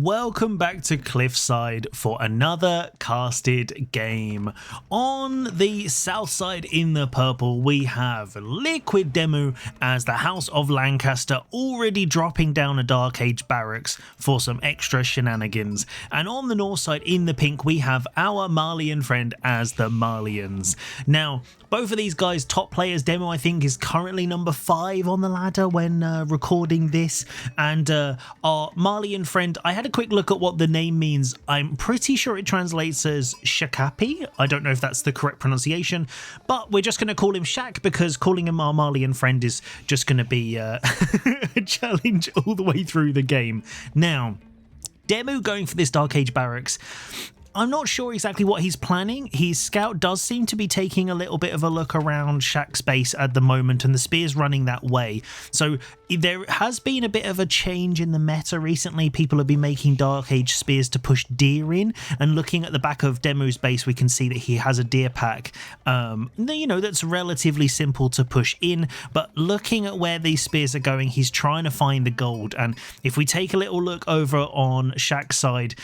Welcome back to Cliffside for another casted game. On the south side in the purple, we have Liquid Demo as the House of Lancaster already dropping down a Dark Age barracks for some extra shenanigans. And on the north side in the pink, we have our Malian friend as the Malians. Now, both of these guys, top players. Demo, I think, is currently number 5 on the ladder when recording this. And our Malian friend, I had a quick look at what the name means. I'm pretty sure it translates as Shakapi. I don't know if that's the correct pronunciation, but we're just going to call him Shak because calling him our Malian friend is just going to be a challenge all the way through the game. Now, Demo going for this Dark Age barracks. I'm not sure exactly what he's planning. His scout does seem to be taking a little bit of a look around Shaq's base at the moment, and the spear's running that way. So there has been a bit of a change in the meta recently. People have been making Dark Age spears to push deer in, and looking at the back of Demo's base, we can see that he has a deer pack, that's relatively simple to push in. But looking at where these spears are going, he's trying to find the gold. And if we take a little look over on Shaq's side,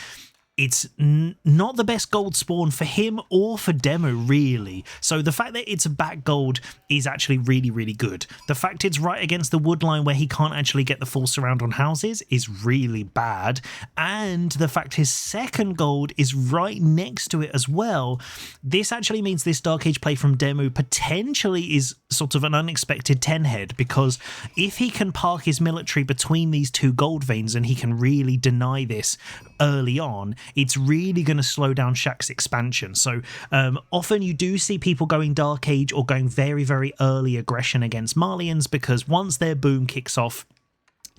it's not the best gold spawn for him or for Demo, really. So the fact that it's a back gold is actually really, really good. The fact it's right against the wood line where he can't actually get the full surround on houses is really bad. And the fact his second gold is right next to it as well. This actually means this Dark Age play from Demo potentially is sort of an unexpected 10 head, because if he can park his military between these two gold veins and he can really deny this early on, it's really going to slow down Shaq's expansion. So often you do see people going Dark Age or going very, very early aggression against Malians, because once their boom kicks off,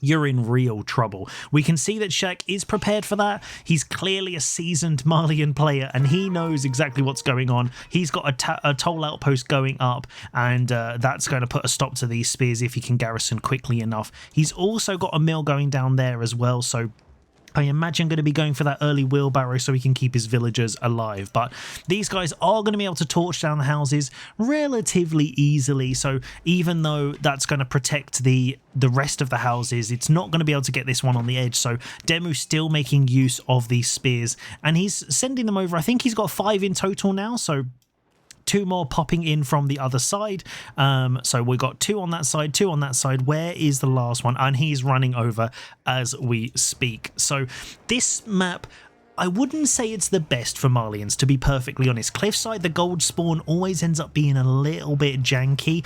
you're in real trouble. We can see that Shaq is prepared for that. He's clearly a seasoned Malian player, and he knows exactly what's going on. He's got a toll outpost going up, and that's going to put a stop to these spears if he can garrison quickly enough. He's also got a mill going down there as well, so I imagine going to be going for that early wheelbarrow so he can keep his villagers alive. But these guys are going to be able to torch down the houses relatively easily. So even though that's going to protect the rest of the houses, it's not going to be able to get this one on the edge. So Demu's still making use of these spears, and he's sending them over. I think he's got 5 in total now, so 2 more popping in from the other side. So we got 2 on that side, 2 on that side. Where is the last one? And he's running over as we speak. So this map, I wouldn't say it's the best for Malians, to be perfectly honest. Cliffside, the gold spawn always ends up being a little bit janky.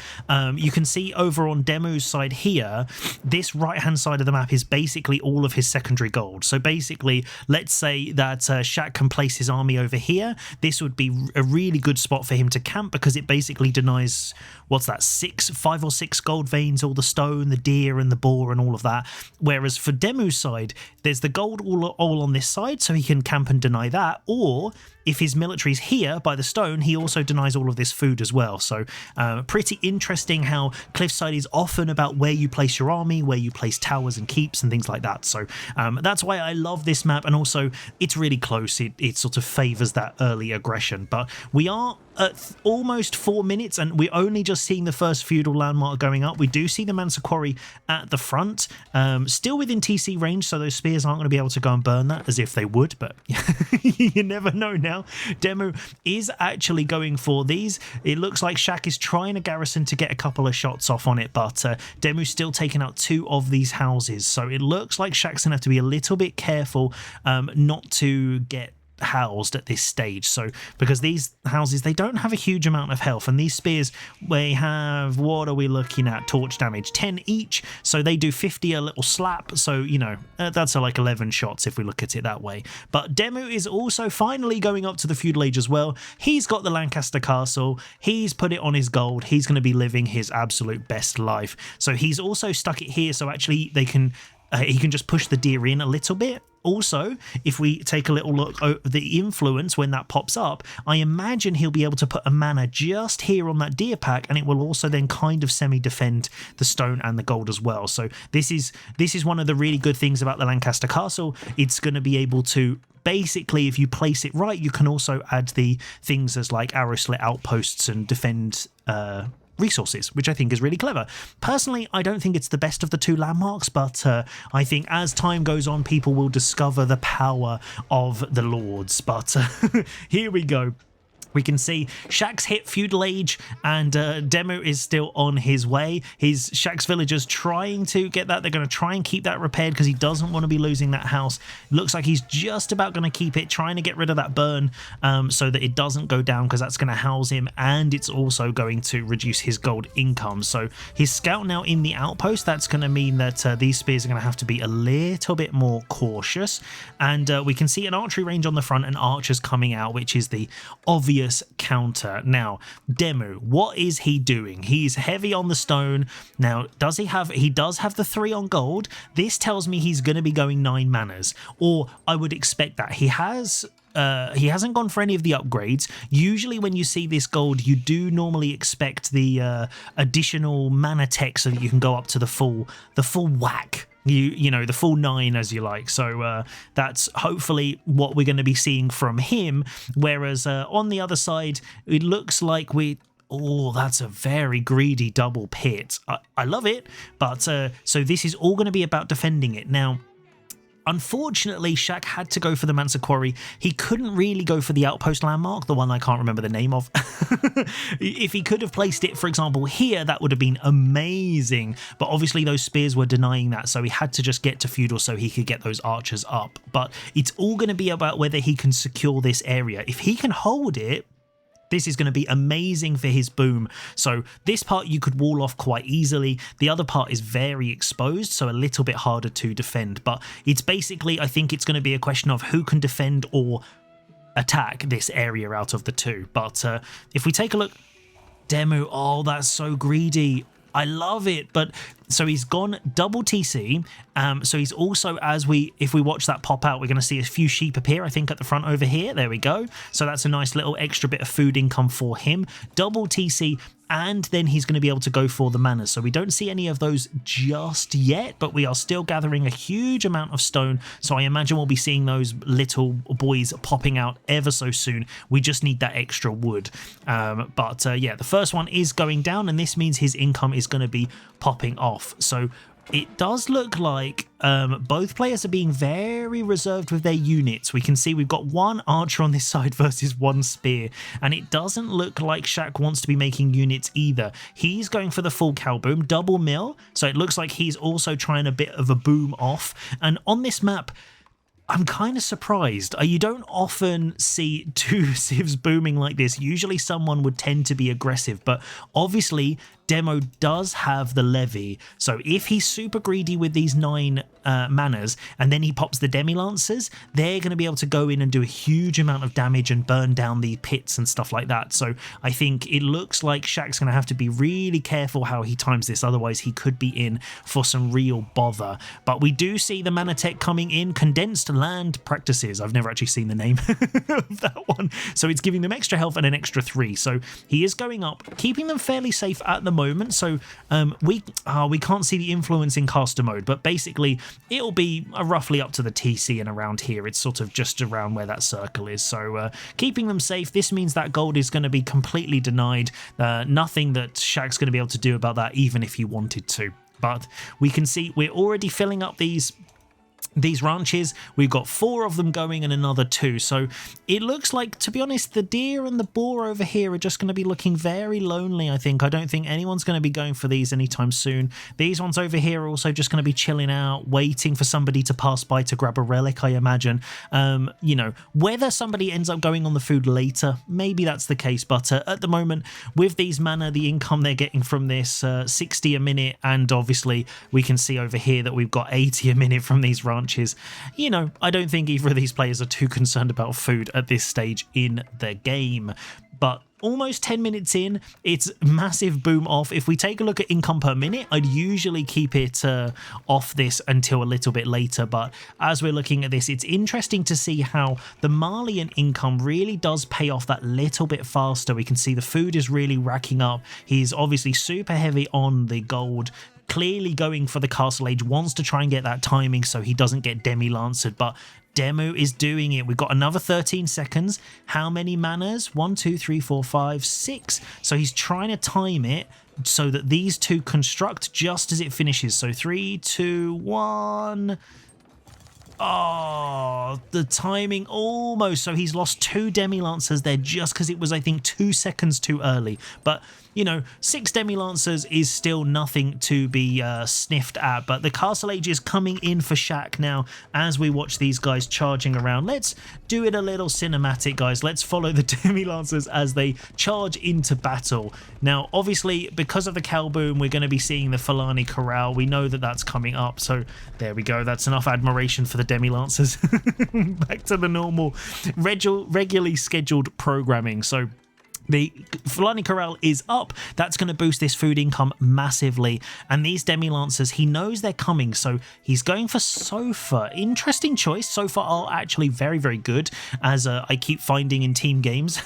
You can see over on Demo's side here, this right-hand side of the map is basically all of his secondary gold. So basically, let's say that Shaq can place his army over here. This would be a really good spot for him to camp, because it basically denies, what's that, 5 or 6 gold veins, all the stone, the deer and the boar and all of that. Whereas for Demo's side, there's the gold all on this side, so he can camp and deny that, or if his military's here by the stone, he also denies all of this food as well. So pretty interesting how Cliffside is often about where you place your army, where you place towers and keeps and things like that. So that's why I love this map, and also it's really close. It sort of favours that early aggression. But we are at almost 4 minutes, and we're only just seeing the first feudal landmark going up. We do see the Mansa Quarry at the front, still within TC range, so those spears aren't going to be able to go and burn that, as if they would, but you never know now. Demo is actually going for these. It looks like Shaq is trying to garrison to get a couple of shots off on it, but Demo's still taking out 2 of these houses, so it looks like Shaq's going to have to be a little bit careful not to get housed at this stage. So because these houses, they don't have a huge amount of health, and these spears, we have, what are we looking at, torch damage 10 each, so they do 50 a little slap, so that's like 11 shots if we look at it that way. But Demo is also finally going up to the feudal age as well. He's got the Lancaster castle, he's put it on his gold, he's going to be living his absolute best life. So he's also stuck it here, so actually he can just push the deer in a little bit. Also, if we take a little look at the influence when that pops up, I imagine he'll be able to put a mana just here on that deer pack, and it will also then kind of semi-defend the stone and the gold as well. So this is one of the really good things about the Lancaster Castle. It's going to be able to, basically, if you place it right, you can also add the things as like arrow slit outposts and defend resources, which I think is really clever. Personally, I don't think it's the best of the two landmarks, but I think as time goes on, people will discover the power of the lords. But here we go. We can see Shaxx hit feudal age, and Demu is still on his way. His Shaxx villagers trying to get that. They're going to try and keep that repaired because he doesn't want to be losing that house. Looks like he's just about going to keep it, trying to get rid of that burn so that it doesn't go down, because that's going to house him, and it's also going to reduce his gold income. So his scout now in the outpost, that's going to mean that these spears are going to have to be a little bit more cautious. And we can see an archery range on the front and archers coming out, which is the obvious counter. Now, Demu, what is he doing? He's heavy on the stone. Now, does he have the 3 on gold? This tells me he's going to be going 9 manas, or I would expect that. He hasn't gone for any of the upgrades. Usually when you see this gold, you do normally expect the additional mana tech so that you can go up to the full whack. You know, the full 9 as you like. So that's hopefully what we're going to be seeing from him. Whereas on the other side, it looks like oh, that's a very greedy double pit. I love it. But so this is all going to be about defending it. Now, unfortunately, Shaq had to go for the Mansa Quarry. He couldn't really go for the outpost landmark, the one I can't remember the name of. If he could have placed it, for example, here, that would have been amazing. But obviously those spears were denying that, so he had to just get to feudal so he could get those archers up. But it's all going to be about whether he can secure this area. If he can hold it, this is going to be amazing for his boom. So this part you could wall off quite easily. The other part is very exposed, so a little bit harder to defend. But it's basically, I think it's going to be a question of who can defend or attack this area out of the two. But if we take a look, Demu, oh, that's so greedy. I love it. But so he's gone double TC. So he's also, if we watch that pop out, we're going to see a few sheep appear, I think, at the front over here. There we go. So that's a nice little extra bit of food income for him. Double TC, and then he's going to be able to go for the manas. So we don't see any of those just yet, but we are still gathering a huge amount of stone. So I imagine we'll be seeing those little boys popping out ever so soon. We just need that extra wood. Yeah, the first one is going down, and this means his income is going to be popping off. So it does look like both players are being very reserved with their units. We can see we've got 1 archer on this side versus 1 spear, and it doesn't look like Shaq wants to be making units either. He's going for the full cow boom, double mill, so it looks like he's also trying a bit of a boom off. And on this map, I'm kind of surprised. You don't often see 2 civs booming like this. Usually someone would tend to be aggressive, but obviously Demo does have the levy. So if he's super greedy with these 9 manas and then he pops the Demi-Lancers, they're going to be able to go in and do a huge amount of damage and burn down the pits and stuff like that. So I think it looks like Shaq's going to have to be really careful how he times this. Otherwise, he could be in for some real bother. But we do see the mana tech coming in. Condensed Land Practices. I've never actually seen the name of that one. So it's giving them extra health and an extra 3. So he is going up, keeping them fairly safe at the moment. So we can't see the influence in caster mode, but basically it'll be roughly up to the TC and around here. It's sort of just around where that circle is. So keeping them safe. This means that gold is going to be completely denied. Nothing that Shaq's going to be able to do about that, even if he wanted to. But we can see we're already filling up these ranches. We've got 4 of them going and another 2. So it looks like, to be honest, the deer and the boar over here are just going to be looking very lonely, I think. I don't think anyone's going to be going for these anytime soon. These ones over here are also just going to be chilling out, waiting for somebody to pass by to grab a relic, I imagine. You know, whether somebody ends up going on the food later, maybe that's the case. But at the moment, with these mana, the income they're getting from this, 60 a minute, and obviously we can see over here that we've got 80 a minute from these ranches. You know, I don't think either of these players are too concerned about food at this stage in the game. But almost 10 minutes in, it's massive boom off. If we take a look at income per minute, I'd usually keep it off this until a little bit later. But as we're looking at this, it's interesting to see how the Malian income really does pay off that little bit faster. We can see the food is really racking up. He's obviously super heavy on the gold, clearly going for the castle age, wants to try and get that timing so he doesn't get demi-lancered, but Demu is doing it. We've got another 13 seconds. How many manas? 1, 2, 3, 4, 5, 6. So he's trying to time it so that these two construct just as it finishes. So 3, 2, 1. Oh, the timing almost. So he's lost 2 Demi-Lancers there just because it was, I think, 2 seconds too early. But, you know, 6 Demi-Lancers is still nothing to be sniffed at. But the Castle Age is coming in for Shaq now as we watch these guys charging around. Let's do it a little cinematic, guys. Let's follow the Demi-Lancers as they charge into battle. Now, obviously, because of the cow boom, we're going to be seeing the Fulani Corral. We know that that's coming up. So there we go. That's enough admiration for the Demi-Lancers. Back to the normal regularly scheduled programming. So the Fulani Corral is up. That's going to boost this food income massively. And these Demi-Lancers, he knows they're coming, so he's going for Sofa. Interesting choice. Sofa are actually very, very good, as I keep finding in team games.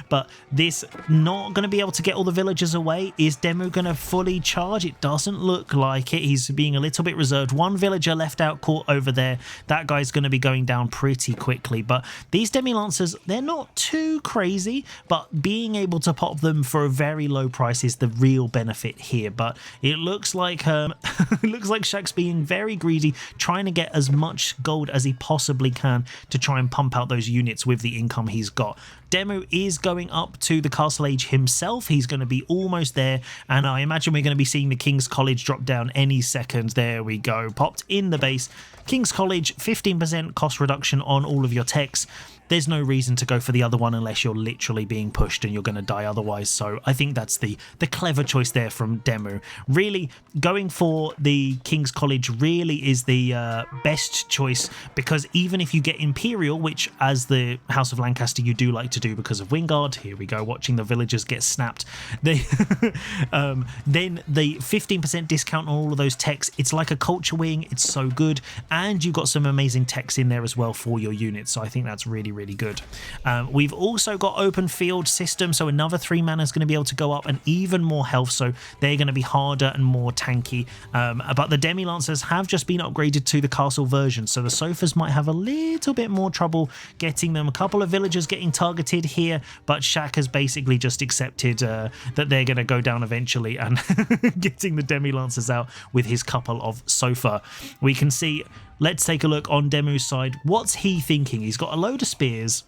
But this not going to be able to get all the villagers away. Is Demu going to fully charge? It doesn't look like it. He's being a little bit reserved. 1 villager left out caught over there. That guy's going to be going down pretty quickly. But these Demi-Lancers, they're not too crazy, but being able to pop them for a very low price is the real benefit here. But it looks like it looks like Shaq's being very greedy, trying to get as much gold as he possibly can to try and pump out those units with the income he's got. Demu is going up to the Castle Age himself. He's going to be almost there, and I imagine we're going to be seeing the King's College drop down any second. There we go, popped in the base. King's College, 15% cost reduction on all of your techs. There's no reason to go for the other one unless you're literally being pushed and you're going to die otherwise. So I think that's the clever choice there from Demu. Really, going for the King's College really is the best choice, because even if you get Imperial, which as the House of Lancaster you do like to do because of Wingard, here we go, watching the villagers get snapped, they, then the 15% discount on all of those techs, it's like a culture wing, it's so good, and you've got some amazing techs in there as well for your units, so I think that's really, really good. We've also got open field system, so another 3 mana is going to be able to go up and even more health, so they're going to be harder and more tanky. But the Demi-Lancers have just been upgraded to the castle version, so the Sofas might have a little bit more trouble getting them. A couple of villagers getting targeted here, but Shaq has basically just accepted that they're going to go down eventually, and getting the Demi-Lancers out with his couple of Sofa. We can see, let's take a look on Demu's side. What's he thinking? He's got a load of spears.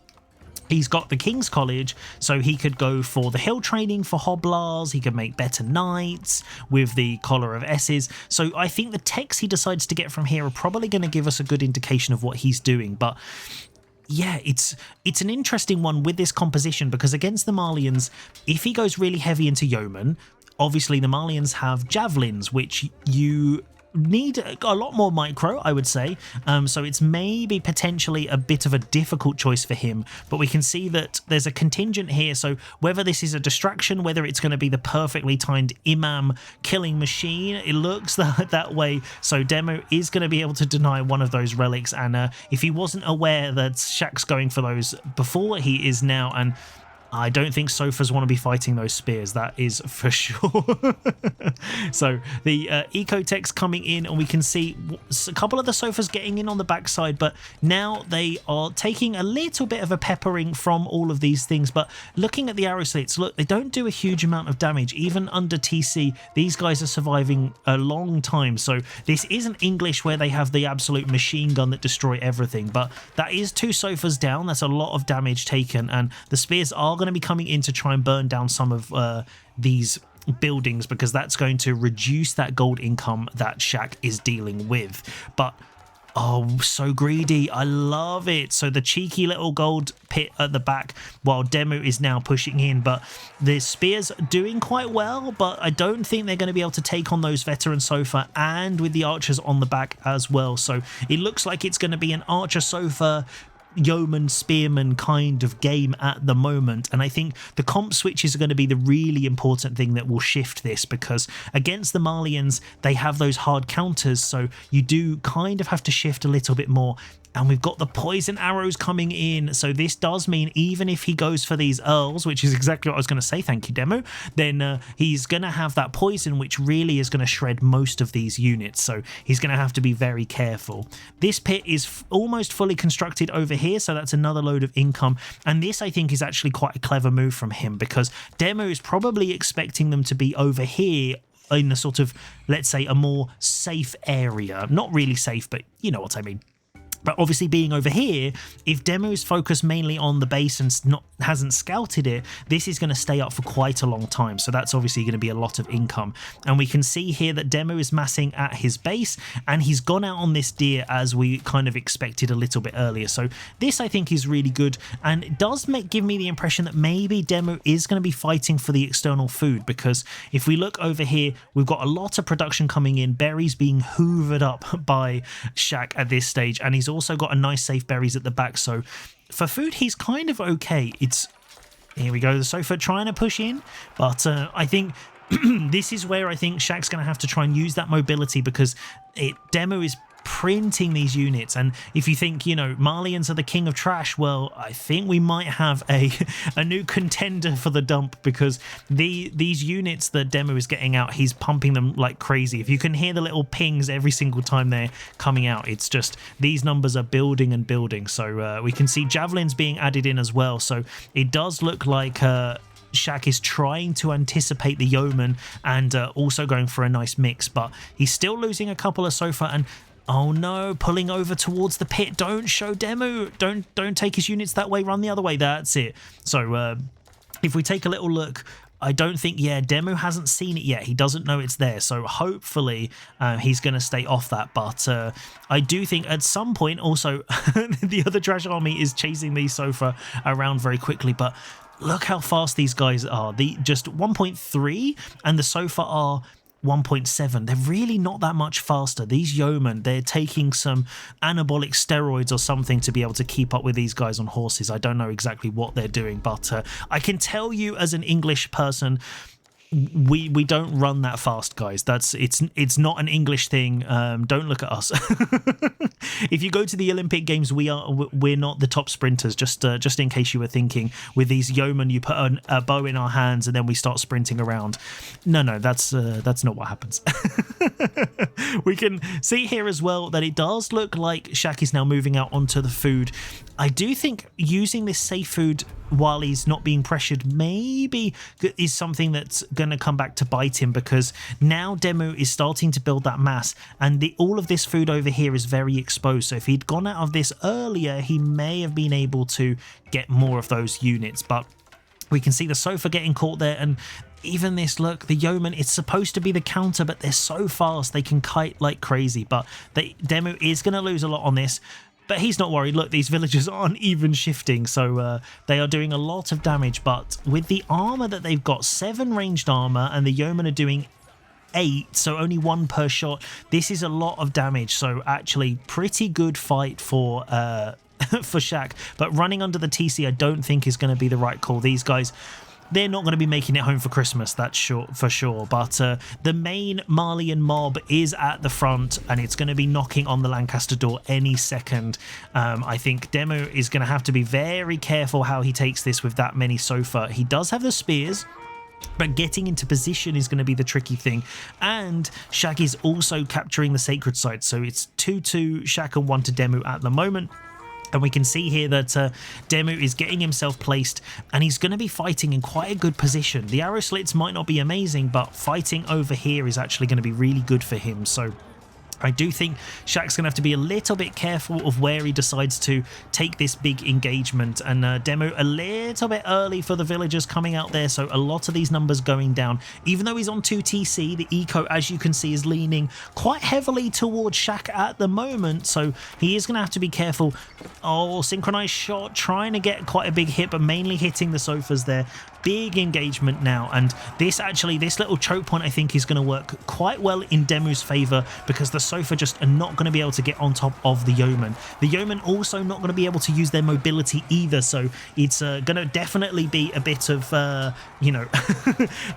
He's got the King's College, so he could go for the hill training for Hoblars. He could make better knights with the Collar of S's. So I think the techs he decides to get from here are probably going to give us a good indication of what he's doing. But yeah, it's an interesting one with this composition, because against the Malians, if he goes really heavy into Yeoman, obviously the Malians have javelins, which you need a lot more micro, I would say, so it's maybe potentially a bit of a difficult choice for him, but we can see that there's a contingent here, so whether this is a distraction, whether it's going to be the perfectly timed Imam killing machine, it looks that way, so Demu is going to be able to deny one of those relics, and if he wasn't aware that Shaq's going for those before, he is now, and I don't think Sofas want to be fighting those spears, that is for sure. So the eco-tech's coming in, and we can see a couple of the Sofas getting in on the backside, but now they are taking a little bit of a peppering from all of these things. But looking at the arrow slits, look, they don't do a huge amount of damage. Even under TC, these guys are surviving a long time. So this isn't English where they have the absolute machine gun that destroy everything, but that is 2 Sofas down. That's a lot of damage taken, and the spears are going to be coming in to try and burn down some of these buildings, because that's going to reduce that gold income that Shaq is dealing with. But oh, so greedy. I love it. So the cheeky little gold pit at the back while Demu is now pushing in. But the spears are doing quite well, but I don't think they're going to be able to take on those veteran Sofa, and with the archers on the back as well. So it looks like it's going to be an archer Sofa yeoman spearman kind of game at the moment, and I think the comp switches are going to be the really important thing that will shift this, because against the Malians they have those hard counters, so you do kind of have to shift a little bit more. And we've got the poison arrows coming in. So this does mean even if he goes for these earls, which is exactly what I was going to say, thank you, Demo, then he's going to have that poison, which really is going to shred most of these units. So he's going to have to be very careful. This pit is almost fully constructed over here, so that's another load of income. And this, I think, is actually quite a clever move from him, because Demo is probably expecting them to be over here in a sort of, let's say, a more safe area. Not really safe, but you know what I mean. But obviously being over here, if Demo is focused mainly on the base and hasn't scouted it, this is going to stay up for quite a long time. So that's obviously going to be a lot of income. And we can see here that Demo is massing at his base, and he's gone out on this deer as we kind of expected a little bit earlier. So this, I think, is really good, and it does give me the impression that maybe Demo is going to be fighting for the external food, because if we look over here, we've got a lot of production coming in, berries being hoovered up by Shaq at this stage, and he's also got a nice safe berries at the back. So for food, he's kind of okay. Here we go, the sofa trying to push in, but I think this is where I think Shaq's going to have to try and use that mobility, because Demo is printing these units. And if you think, you know, Malians are the king of trash, well, I think we might have a new contender for the dump, because these units that Demo is getting out, he's pumping them like crazy. If you can hear the little pings every single time they're coming out, it's just these numbers are building and building. So we can see javelins being added in as well. So it does look like Shaq is trying to anticipate the yeoman and also going for a nice mix, but he's still losing a couple of sofa. And oh no, pulling over towards the pit. Don't show Demo. Don't take his units that way. Run the other way. That's it. So if we take a little look, I don't think, Demo hasn't seen it yet. He doesn't know it's there. So hopefully he's going to stay off that. But I do think at some point also the other trash army is chasing the sofa around very quickly. But look how fast these guys are. Just 1.3 and the sofa are 1.7. They're really not that much faster. These yeomen, they're taking some anabolic steroids or something to be able to keep up with these guys on horses. I don't know exactly what they're doing, but I can tell you as an English person, we don't run that fast, guys. It's not an English thing. Don't look at us. If you go to the Olympic Games, we're not the top sprinters. Just in case you were thinking, with these yeomen, you put a bow in our hands and then we start sprinting around. No, that's not what happens. We can see here as well that it does look like Shaq is now moving out onto the food. I do think using this safe food while he's not being pressured maybe is something that's going to come back to bite him, because now Demo is starting to build that mass, and all of this food over here is very exposed. So if he'd gone out of this earlier, he may have been able to get more of those units. But we can see the sofa getting caught there, and even this, look, the yeoman, it's supposed to be the counter, but they're so fast, they can kite like crazy. But Demo is going to lose a lot on this. But he's not worried. Look, these villagers aren't even shifting, so they are doing a lot of damage. But with the armor that they've got, 7 ranged armor, and the yeomen are doing 8, so only 1 per shot, this is a lot of damage. So actually, pretty good fight for Shaq. But running under the TC, I don't think is going to be the right call. These guys, they're not going to be making it home for Christmas, that's for sure. But the main Malian mob is at the front, and it's going to be knocking on the Lancaster door any second. I think Demo is going to have to be very careful how he takes this with that many sofa. He does have the spears, but getting into position is going to be the tricky thing. And Shaq is also capturing the sacred site, so it's 2-2 Shaq and 1 to Demo at the moment. And we can see here that Demo is getting himself placed, and he's going to be fighting in quite a good position. The arrow slits might not be amazing, but fighting over here is actually going to be really good for him. So I do think Shaq's going to have to be a little bit careful of where he decides to take this big engagement. And Demo a little bit early for the villagers coming out there, so a lot of these numbers going down. Even though he's on 2 TC, the eco, as you can see, is leaning quite heavily towards Shaq at the moment, so he is going to have to be careful. Oh, synchronized shot, trying to get quite a big hit, but mainly hitting the sofas there. big engagement now, and this little choke point I think is going to work quite well in Demu's favor, because the Sofa just are not going to be able to get on top of the Yeoman. The Yeoman also not going to be able to use their mobility either, so it's going to definitely be a bit of you know,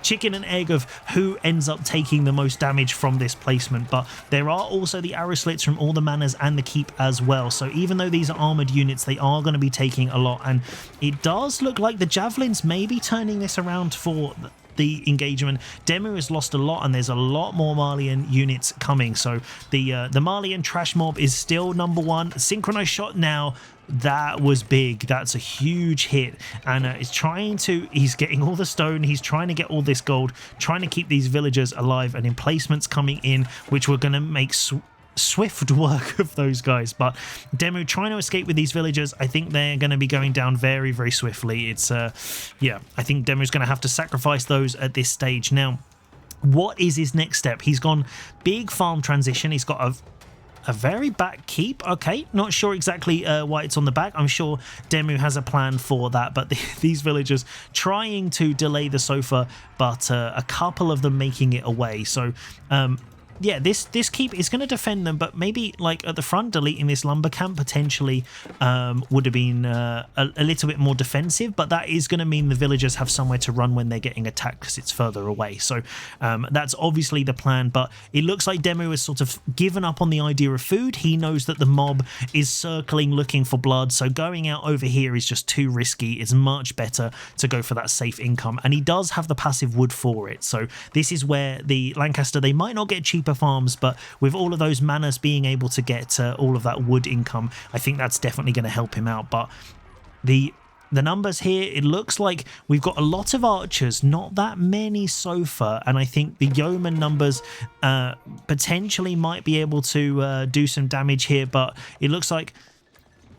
chicken and egg of who ends up taking the most damage from this placement. But there are also the arrow slits from all the manors and the keep as well, so even though these are armored units, they are going to be taking a lot, and it does look like the javelins may be turning this around for the engagement. Demu has lost a lot, and there's a lot more Malian units coming, so the Malian trash mob is still number one. Synchronized shot now, that was big. That's a huge hit, and he's getting all the stone, he's trying to get all this gold, trying to keep these villagers alive, and emplacements coming in which were going to make swift work of those guys. But Demu trying to escape with these villagers, I think they're going to be going down very, very swiftly. It's yeah, I think Demu's going to have to sacrifice those at this stage. Now, what is his next step? He's gone big farm transition. He's got a very back keep. Okay, not sure exactly why it's on the back. I'm sure Demu has a plan for that, but these villagers trying to delay the Sofa, but a couple of them making it away. So yeah, this keep is going to defend them, but maybe like at the front, deleting this lumber camp potentially would have been a little bit more defensive, but that is going to mean the villagers have somewhere to run when they're getting attacked because it's further away. So that's obviously the plan, but it looks like Demu has sort of given up on the idea of food. He knows that the mob is circling looking for blood, so going out over here is just too risky. It's much better to go for that safe income, and he does have the passive wood for it. So this is where the Lancaster, they might not get cheaper farms, but with all of those manors being able to get all of that wood income, I think that's definitely going to help him out. But the numbers here, it looks like we've got a lot of archers, not that many Sofa, and I think the yeoman numbers potentially might be able to do some damage here, but it looks like,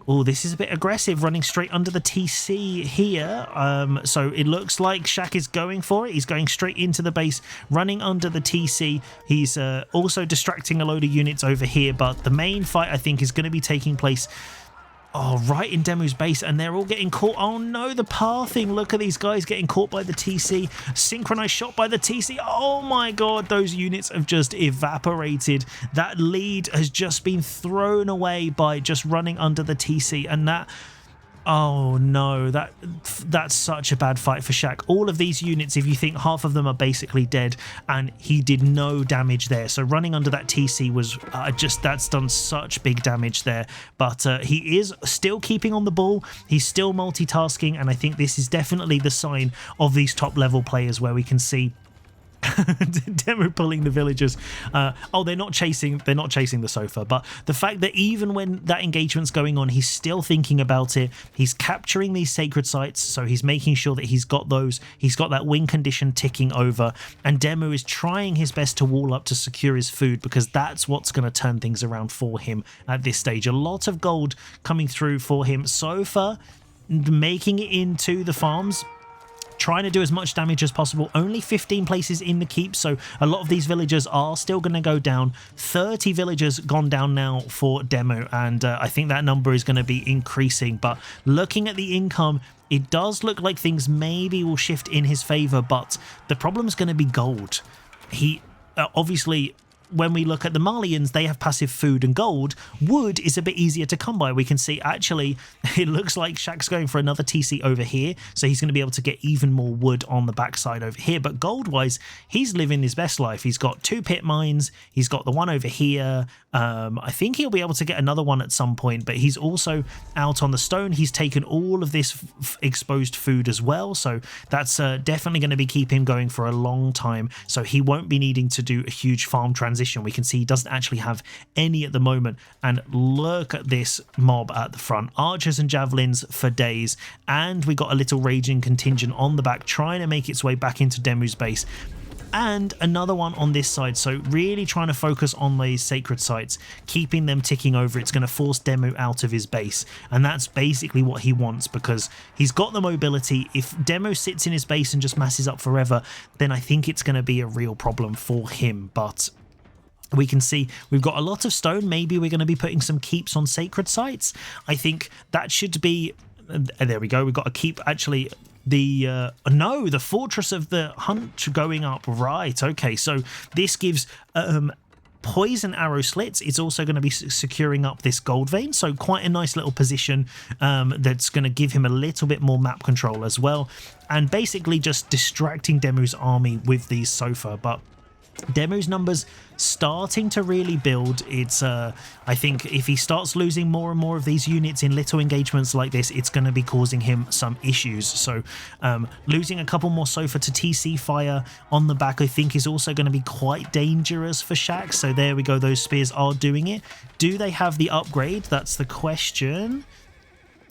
oh, this is a bit aggressive, running straight under the TC here. So it looks like Shaq is going for it. He's going straight into the base, running under the TC. He's also distracting a load of units over here, but the main fight, I think, is going to be taking place right in Demu's base, and they're all getting caught. Oh no, the pathing. Look at these guys getting caught by the TC. Synchronized shot by the TC. Oh my god, those units have just evaporated. That lead has just been thrown away by just running under the TC, and that... oh no, that's such a bad fight for Shaq. All of these units, if you think half of them are basically dead, and he did no damage there. So running under that TC was that's done such big damage there. But he is still keeping on the ball. He's still multitasking, and I think this is definitely the sign of these top level players where we can see Demu pulling the villagers. They're not chasing the Sofa, but the fact that even when that engagement's going on, he's still thinking about it. He's capturing these sacred sites, so he's making sure that he's got that win condition ticking over, and Demu is trying his best to wall up to secure his food, because that's what's going to turn things around for him at this stage. A lot of gold coming through for him. Sofa making it into the farms, trying to do as much damage as possible. Only 15 places in the keep, so a lot of these villagers are still going to go down. 30 villagers gone down now for Demu, and I think that number is going to be increasing. But looking at the income, it does look like things maybe will shift in his favor, but the problem is going to be gold. He obviously, when we look at the Malians, they have passive food and gold. Wood is a bit easier to come by. We can see, actually, it looks like Shaq's going for another TC over here, so he's going to be able to get even more wood on the backside over here. But gold-wise, he's living his best life. He's got 2 pit mines. He's got the one over here. I think he'll be able to get another one at some point, but he's also out on the stone. He's taken all of this exposed food as well, so that's definitely going to be keeping him going for a long time, so he won't be needing to do a huge farm transition. We can see he doesn't actually have any at the moment, and look at this mob at the front. Archers and javelins for days, and we got a little raging contingent on the back trying to make its way back into Demu's base, and another one on this side. So really trying to focus on these sacred sites, keeping them ticking over. It's going to force Demu out of his base, and that's basically what he wants, because he's got the mobility. If Demu sits in his base and just masses up forever, then I think it's going to be a real problem for him. But we can see we've got a lot of stone. Maybe we're going to be putting some keeps on sacred sites. I think that should be... there we go. We've got a keep actually no, the Fortress of the Hunt going up. Right, okay, so this gives poison arrow slits. It's also going to be securing up this gold vein, so quite a nice little position that's going to give him a little bit more map control as well, and basically just distracting Demu's army with these so far. But Demu's numbers starting to really build. It's I think if he starts losing more and more of these units in little engagements like this, it's going to be causing him some issues. So losing a couple more Sofa to TC fire on the back, I think, is also going to be quite dangerous for Shaq. So there we go, those spears are doing it. Do they have the upgrade? That's the question.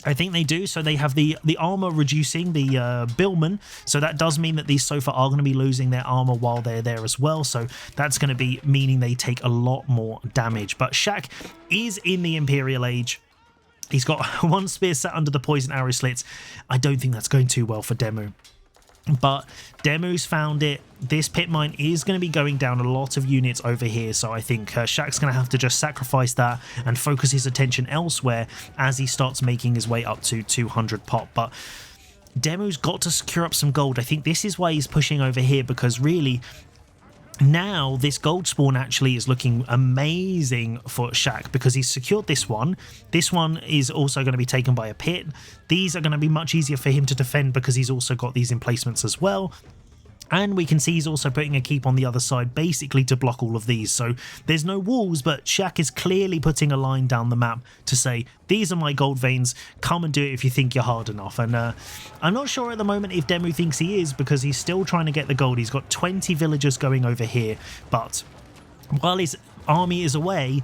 I think they do. So they have the armor reducing, the Billman. So that does mean that these Sofa are going to be losing their armor while they're there as well. So that's going to be meaning they take a lot more damage. But Shaq is in the Imperial Age. He's got one spear set under the poison arrow slits. I don't think that's going too well for Demu. But Demu's found it. This pit mine is going to be going down a lot of units over here, so I think Shaq's going to have to just sacrifice that and focus his attention elsewhere as he starts making his way up to 200 pop. But Demu's got to secure up some gold. I think this is why he's pushing over here, because really now this gold spawn actually is looking amazing for Shaq, because he's secured this one. This one is also going to be taken by a pit. These are going to be much easier for him to defend because he's also got these emplacements as well. And we can see he's also putting a keep on the other side, basically to block all of these. So there's no walls, but Shaq is clearly putting a line down the map to say, these are my gold veins, come and do it if you think you're hard enough. And I'm not sure at the moment if Demu thinks he is, because he's still trying to get the gold. He's got 20 villagers going over here, but while his army is away,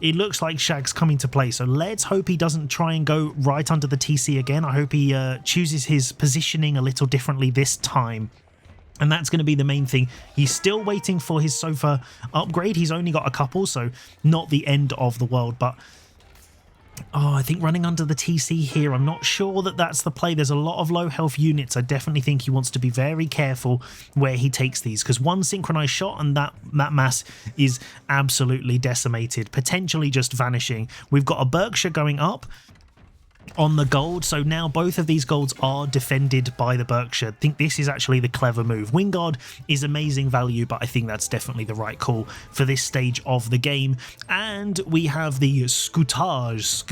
it looks like Shaq's coming to play. So let's hope he doesn't try and go right under the TC again. I hope he chooses his positioning a little differently this time. And that's going to be the main thing. He's still waiting for his Sofa upgrade. He's only got a couple, so not the end of the world. But, oh, I think running under the TC here, I'm not sure that that's the play. There's a lot of low health units. I definitely think he wants to be very careful where he takes these, because one synchronized shot and that mass is absolutely decimated, potentially just vanishing. We've got a Berkshire going up on the gold, so now both of these golds are defended by the Berkshire. I think this is actually the clever move. Wingard is amazing value, but I think that's definitely the right call for this stage of the game. And we have the Scuttage,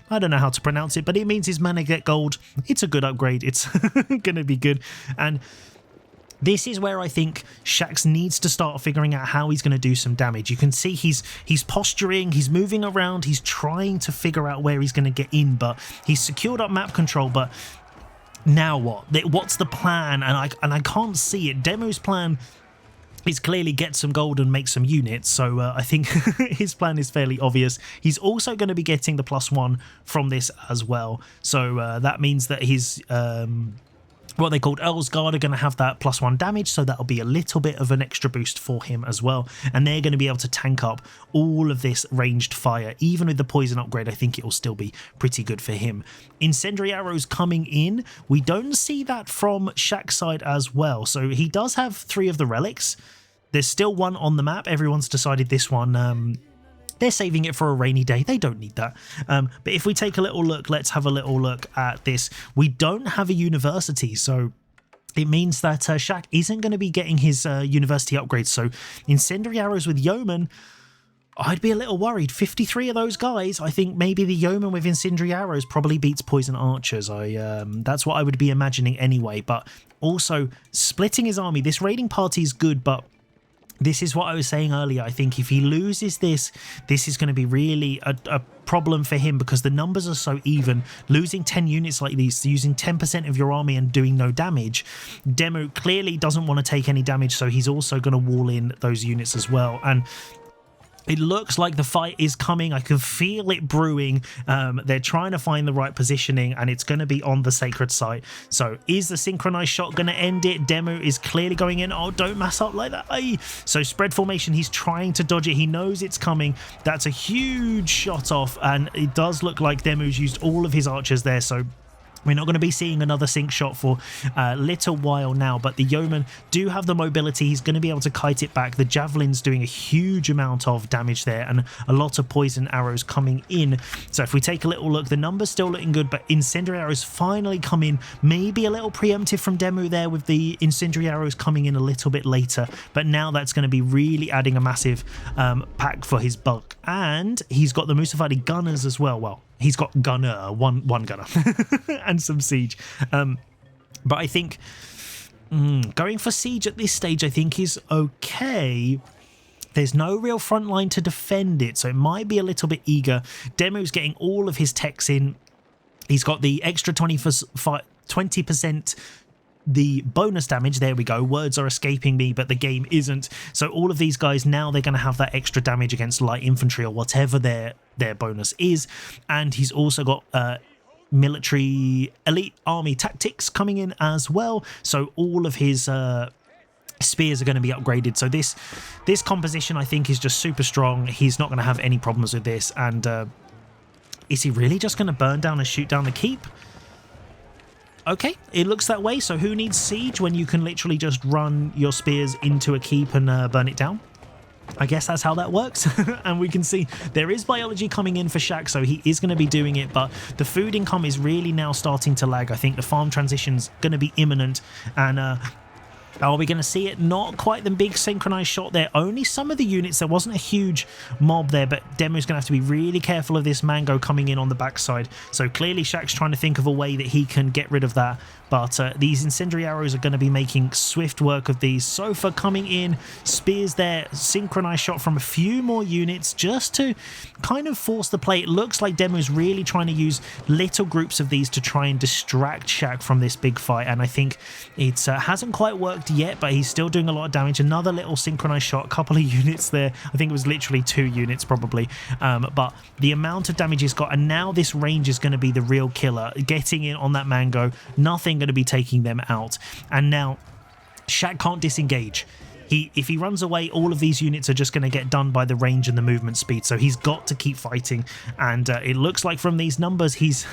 I don't know how to pronounce it, but it means his mana get gold. It's a good upgrade. It's gonna be good. And this is where I think Shax needs to start figuring out how he's going to do some damage. You can see he's posturing, he's moving around, he's trying to figure out where he's going to get in, but he's secured up map control. But now what? What's the plan? And I can't see it. Demu's plan is clearly get some gold and make some units, so I think his plan is fairly obvious. He's also going to be getting the +1 from this as well, so that means that his what they called Earl's Guard are going to have that +1 damage, so that'll be a little bit of an extra boost for him as well. And they're going to be able to tank up all of this ranged fire. Even with the poison upgrade, I think it will still be pretty good for him. Incendiary arrows coming in. We don't see that from Shaq's side as well. So he does have 3 of the relics. There's still 1 on the map. Everyone's decided this one they're saving it for a rainy day. They don't need that. But if we take a little look, let's have a little look at this. We don't have a university, so it means that Shaq isn't going to be getting his university upgrades. So incendiary arrows with yeoman, I'd be a little worried. 53 of those guys, I think maybe the yeoman with incendiary arrows probably beats poison archers. That's what I would be imagining anyway. But also splitting his army, this raiding party is good, but this is what I was saying earlier. I think if he loses this is going to be really a problem for him, because the numbers are so even. Losing 10 units like these, using 10% of your army and doing no damage. Demu clearly doesn't want to take any damage, so he's also going to wall in those units as well. And it looks like the fight is coming. I can feel it brewing. They're trying to find the right positioning, and it's going to be on the sacred site. So is the synchronized shot going to end it? Demu is clearly going in. Oh, don't mess up like that. Aye. So spread formation. He's trying to dodge it. He knows it's coming. That's a huge shot off, and it does look like Demu's used all of his archers there. So We're not going to be seeing another sync shot for a little while now, but the Yeoman do have the mobility. He's going to be able to kite it back. The Javelin's doing a huge amount of damage there and a lot of poison arrows coming in. So if we take a little look, the numbers still looking good, but incendiary arrows finally come in. Maybe a little preemptive from Demu there with the incendiary arrows coming in a little bit later, but now that's going to be really adding a massive pack for his bulk. And he's got the Musafadi gunners as well. Well, he's got gunner, one gunner and some siege. But I think going for siege at this stage, I think is okay. There's no real front line to defend it, so it might be a little bit eager. Demu's getting all of his techs in. He's got the extra 20%. The bonus damage, there we go, words are escaping me, but the game isn't. So all of these guys now, they're going to have that extra damage against light infantry or whatever their bonus is. And he's also got military elite army tactics coming in as well. So all of his spears are going to be upgraded. So this composition, I think, is just super strong. He's not going to have any problems with this. And is he really just going to burn down and shoot down the keep? Okay, it looks that way. So who needs siege when you can literally just run your spears into a keep and burn it down? I guess that's how that works. And we can see there is biology coming in for Shaq, so he is going to be doing it, but the food income is really now starting to lag. I think the farm transition's going to be imminent, and are we going to see it? Not quite the big synchronized shot there. Only some of the units. There wasn't a huge mob there, but Demu's going to have to be really careful of this mango coming in on the backside. So clearly Shaq's trying to think of a way that he can get rid of that. But these incendiary arrows are going to be making swift work of these. Sofa coming in, spears there, synchronized shot from a few more units just to kind of force the play. It looks like Demu's really trying to use little groups of these to try and distract Shaq from this big fight. And I think it hasn't quite worked yet, but he's still doing a lot of damage. Another little synchronized shot, a couple of units there. I think it was literally 2 units probably. But the amount of damage he's got, and now this range is going to be the real killer. Getting in on that mango, nothing going to be taking them out. And now Shaq can't disengage. If he runs away, all of these units are just going to get done by the range and the movement speed. So he's got to keep fighting. And it looks like from these numbers, he's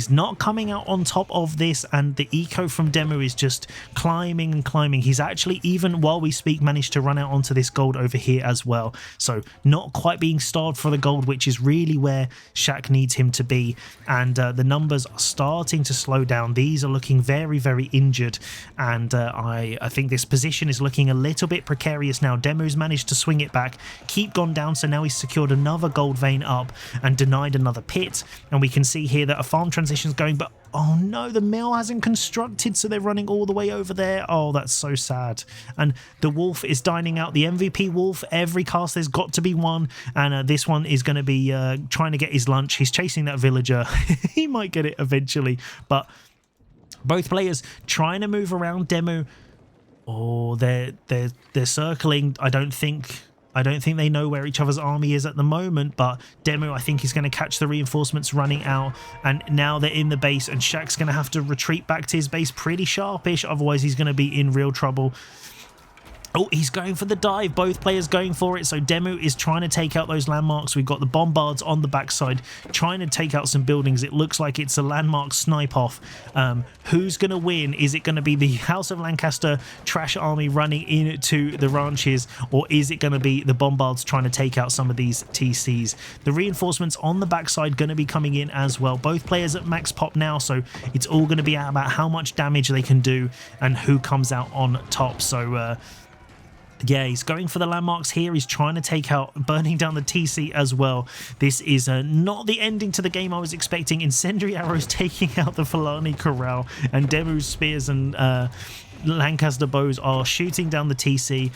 not coming out on top of this, and the eco from Demu is just climbing and climbing. He's actually, even while we speak, managed to run out onto this gold over here as well. So not quite being starved for the gold, which is really where Shaq needs him to be. And the numbers are starting to slow down. These are looking very, very injured. And I think this position is looking a little bit precarious now. Demu's managed to swing it back, keep gone down. So now he's secured another gold vein up and denied another pit. And we can see here that a farm transition's going, but oh no, the mill hasn't constructed, so they're running all the way over there. Oh, that's so sad. And the wolf is dining out, the MVP wolf. Every cast there's got to be one, and this one is going to be trying to get his lunch. He's chasing that villager. He might get it eventually, but both players trying to move around Demu. Oh, they're circling. I don't think they know where each other's army is at the moment, but Demu, I think, is going to catch the reinforcements running out, and now they're in the base, and Shaq's going to have to retreat back to his base pretty sharpish, otherwise he's going to be in real trouble. Oh, he's going for the dive. Both players going for it. So Demu is trying to take out those landmarks. We've got the bombards on the backside trying to take out some buildings. It looks like it's a landmark snipe off. Who's going to win? Is it going to be the House of Lancaster trash army running into the ranches, or is it going to be the bombards trying to take out some of these TCs? The reinforcements on the backside going to be coming in as well. Both players at max pop now, so it's all going to be about how much damage they can do and who comes out on top. So yeah, he's going for the landmarks here. He's trying to take out, burning down the TC as well. This is not the ending to the game I was expecting. Incendiary arrows taking out the Fulani Corral, and Demu's spears and Lancaster bows are shooting down the TC.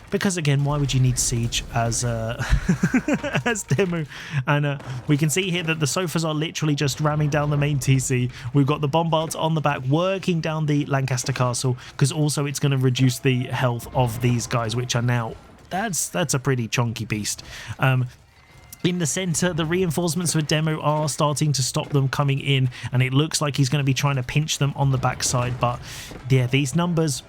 Because again, why would you need siege as as Demu? And we can see here that the sofas are literally just ramming down the main TC. We've got the bombards on the back working down the Lancaster castle, because also it's going to reduce the health of these guys, which are now, that's a pretty chunky beast. In the center, the reinforcements for Demu are starting to stop them coming in, and it looks like he's going to be trying to pinch them on the backside. But yeah, these numbers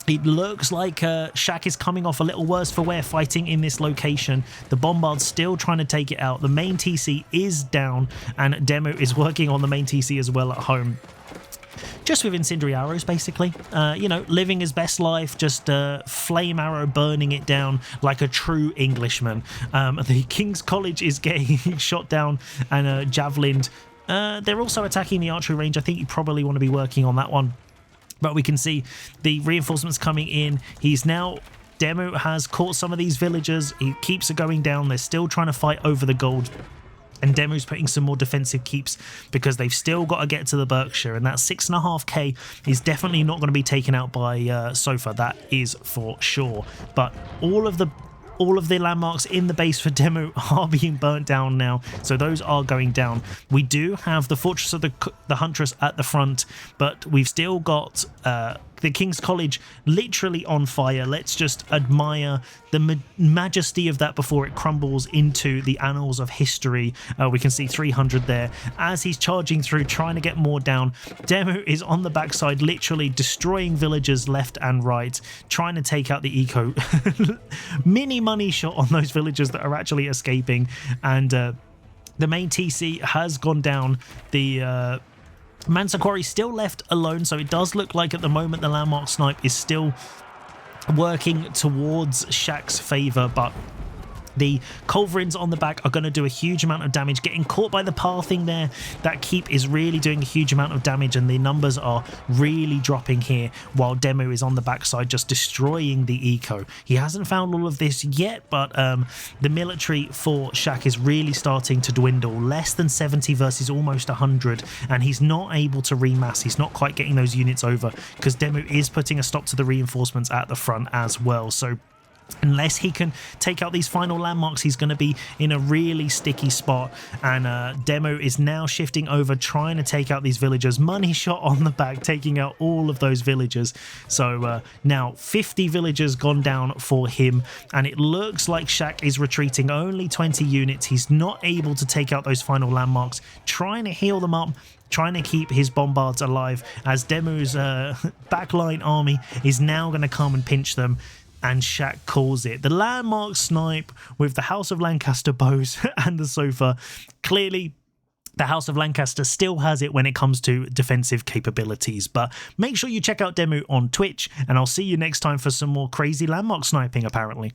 It looks like Shaq is coming off a little worse for wear fighting in this location. The Bombard's still trying to take it out. The main TC is down, and Demo is working on the main TC as well at home. Just with incendiary arrows, basically. You know, living his best life, just flame arrow burning it down like a true Englishman. The King's College is getting shot down and javelined. They're also attacking the archery range. I think you probably want to be working on that one. But we can see the reinforcements coming in. Demo has caught some of these villagers. He keeps it going down. They're still trying to fight over the gold. And Demo's putting some more defensive keeps because they've still got to get to the Berkshire. And that 6.5k is definitely not going to be taken out by Sofa. That is for sure. But all of the landmarks in the base for Demo are being burnt down now, so those are going down. We do have the Fortress of the Huntress at the front, but we've still got the King's College literally on fire. Let's just admire the majesty of that before it crumbles into the annals of history. We can see 300 there as he's charging through, trying to get more down. Demo is on the backside, literally destroying villagers left and right, trying to take out the eco. Mini money shot on those villagers that are actually escaping, and the main TC has gone down. The Mansaquari still left alone, so it does look like at the moment the landmark snipe is still working towards Shaq's favour, but the culverins on the back are going to do a huge amount of damage. Getting caught by the pathing there, that keep is really doing a huge amount of damage, and the numbers are really dropping here while Demo is on the backside just destroying the eco. He hasn't found all of this yet, but the military for Shaq is really starting to dwindle. Less than 70 versus almost 100, and he's not able to remass. He's not quite getting those units over because Demo is putting a stop to the reinforcements at the front as well. So unless he can take out these final landmarks, he's going to be in a really sticky spot. And Demo is now shifting over, trying to take out these villagers. Money shot on the back, taking out all of those villagers. So now 50 villagers gone down for him. And it looks like Shaq is retreating. Only 20 units. He's not able to take out those final landmarks. Trying to heal them up, trying to keep his bombards alive as Demo's backline army is now going to come and pinch them. And Shaq calls it. The landmark snipe with the House of Lancaster bows and the Sofa. Clearly, the House of Lancaster still has it when it comes to defensive capabilities. But make sure you check out Demo on Twitch, and I'll see you next time for some more crazy landmark sniping, apparently.